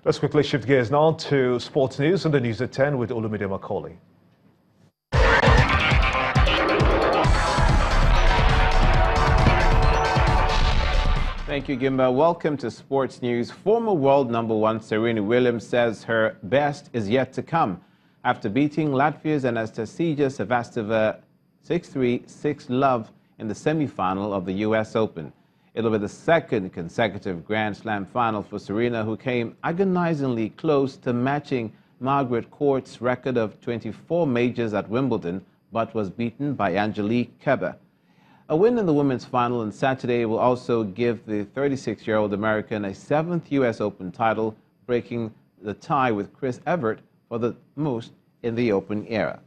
Let's quickly shift gears now to sports news on the news at 10 with Olumide Macaulay. Thank you, Gimba. Welcome to Sports News. Former world #1 Serena Williams says her best is yet to come after beating Latvia's Anastasia Sevastova 6-3, 6-love in the semi-final of the U.S. Open. It'll be the second consecutive Grand Slam final for Serena, who came agonizingly close to matching Margaret Court's record of 24 majors at Wimbledon, but was beaten by Angelique Kerber. A win in the women's final on Saturday will also give the 36-year-old American a 7th U.S. Open title, breaking the tie with Chris Evert for the most in the Open era.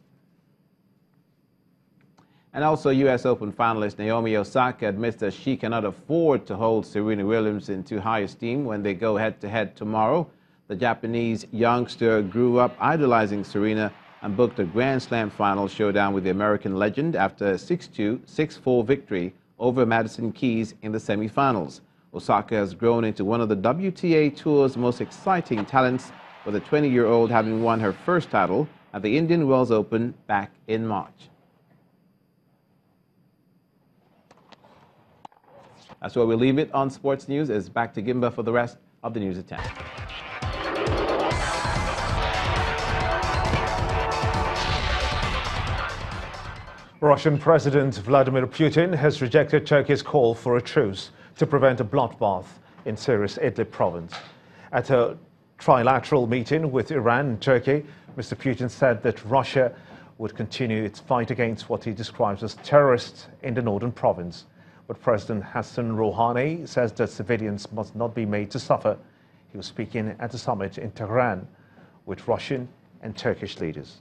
And also, U.S. Open finalist Naomi Osaka admits that she cannot afford to hold Serena Williams in too high esteem when they go head-to-head tomorrow. The Japanese youngster grew up idolizing Serena and booked a Grand Slam final showdown with the American legend after a 6-2, 6-4 victory over Madison Keys in the semifinals. Osaka has grown into one of the WTA Tour's most exciting talents, with the 20-year-old having won her first title at the Indian Wells Open back in March. That's where we leave it on Sports News. It's back to Gimba for the rest of the news at 10. Russian President Vladimir Putin has rejected Turkey's call for a truce to prevent a bloodbath in Syria's Idlib province. At a trilateral meeting with Iran and Turkey, Mr. Putin said that Russia would continue its fight against what he describes as terrorists in the northern province. But President Hassan Rouhani says that civilians must not be made to suffer. He was speaking at a summit in Tehran with Russian and Turkish leaders.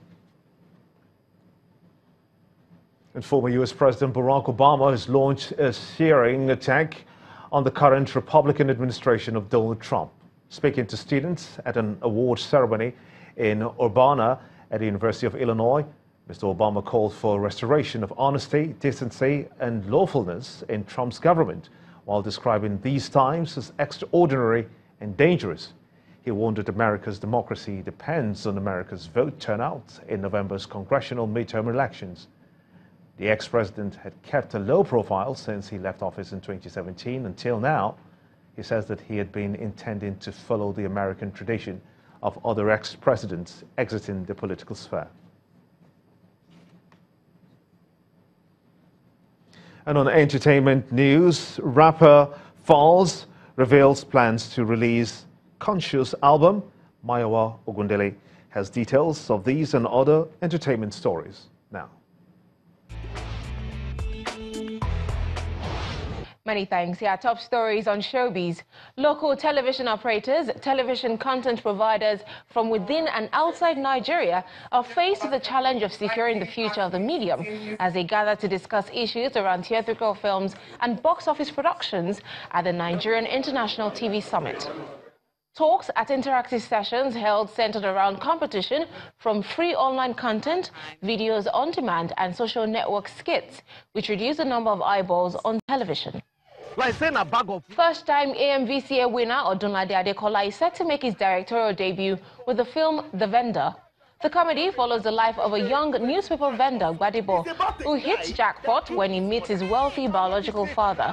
And former U.S. President Barack Obama has launched a searing attack on the current Republican administration of Donald Trump. Speaking to students at an awards ceremony in Urbana at the University of Illinois, Mr. Obama called for restoration of honesty, decency, and lawfulness in Trump's government, while describing these times as extraordinary and dangerous. He warned that America's democracy depends on America's vote turnout in November's congressional midterm elections. The ex-president had kept a low profile since he left office in 2017 until now. He says that he had been intending to follow the American tradition of other ex-presidents exiting the political sphere. And on entertainment news, rapper Falz reveals plans to release Conscious album. Mayowa Ogundele has details of these and other entertainment stories now. Many thanks. Here are top stories on showbiz. Local television operators, television content providers from within and outside Nigeria are faced with the challenge of securing the future of the medium as they gather to discuss issues around theatrical films and box office productions at the Nigerian International TV Summit. Talks at interactive sessions held centered around competition from free online content, videos on demand, and social network skits, which reduce the number of eyeballs on television. First-time AMVCA winner Odunlade Adekola is set to make his directorial debut with the film The Vendor. The comedy follows the life of a young newspaper vendor, Gbadebo, who hits jackpot when he meets his wealthy biological father.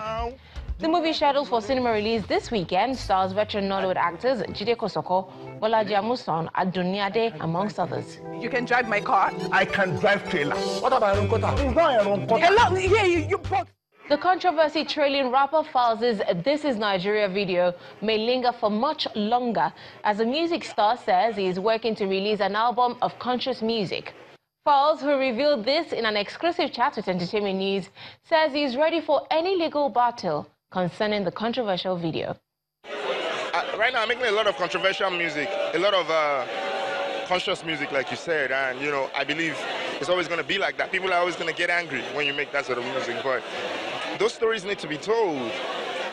The movie, scheduled for cinema release this weekend, stars veteran Nollywood actors Jide Kosoko, Bolaji Amusan, and Aduniade, amongst others. You can drive my car. I can drive trailer. What about Arunkota? It's not Arunkota. Yeah, you bought. The controversy trailing rapper Falz's This Is Nigeria video may linger for much longer, as the music star says he is working to release an album of conscious music. Falz, who revealed this in an exclusive chat with Entertainment News, says he is ready for any legal battle concerning the controversial video. Right now I'm making a lot of controversial music, a lot of conscious music, like you said, and you know, I believe it's always going to be like that. People are always going to get angry when you make that sort of music, but those stories need to be told.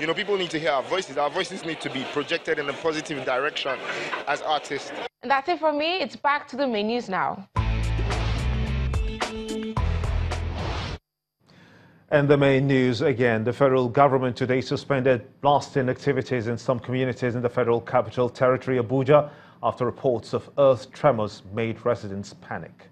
You know, people need to hear our voices. Our voices need to be projected in a positive direction as artists. And that's it from me. It's back to the main news now. And the main news again, the federal government today suspended blasting activities in some communities in the Federal Capital Territory, Abuja, after reports of earth tremors made residents panic.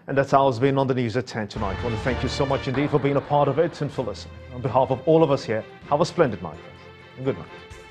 And that's how it's been on the news at 10 tonight. I want to thank you so much indeed for being a part of it and for listening. On behalf of all of us here, have a splendid night, friends, and good night.